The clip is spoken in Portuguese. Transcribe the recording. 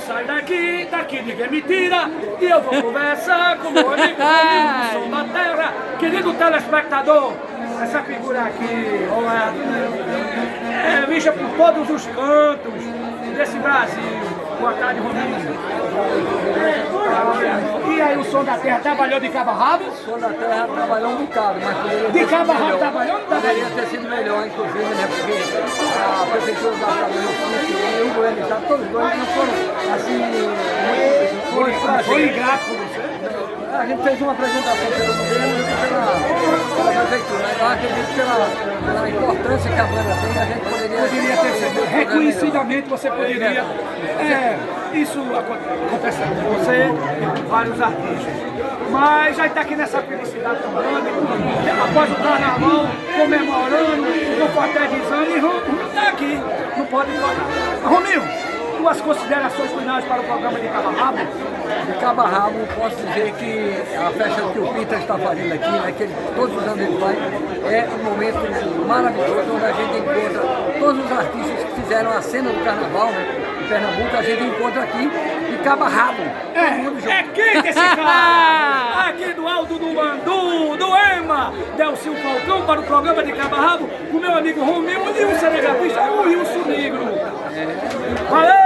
saio daqui ninguém me tira. E eu vou conversar com meu amigo do Som da Terra. Querido telespectador, essa figura aqui é vista por todos os cantos desse Brasil. Boa tarde, Rominho. E aí, o Som da Terra trabalhou de cabo a rabo? O Som da Terra trabalhou um bocado, mas poderia de cabo a rabo trabalhou? Poderia ter sido melhor, inclusive, né? Porque a prefeitura da Bahia e o governo do estado, todos os dois não foram assim. Foi ingrato com você? A gente fez uma apresentação pelo governo e pela prefeitura. Eu acredito que pela importância que a banda tem, a gente poderia ter sido reconhecidamente, você poderia. Isso acontece com você e com vários artistas. Mas já está aqui nessa felicidade tão grande, após o carnaval, comemorando, confraternizando, e Rominho está aqui, não pode falar. Rominho, suas considerações finais para o programa de Cabo a Rabo? De cabo a rabo, posso dizer que a festa que o Peter está fazendo aqui, né, que todos os anos ele vai, é um momento maravilhoso, onde a gente encontra todos os artistas que fizeram a cena do carnaval, né, em Pernambuco, a gente encontra aqui de cabo a rabo. É quente esse cara! Aqui do Alto do Mandu, do Ema, Delcio Falcão, para o programa de Cabo a Rabo, com meu amigo Rominho e o cinegrafista, o Wilson Negro. Valeu!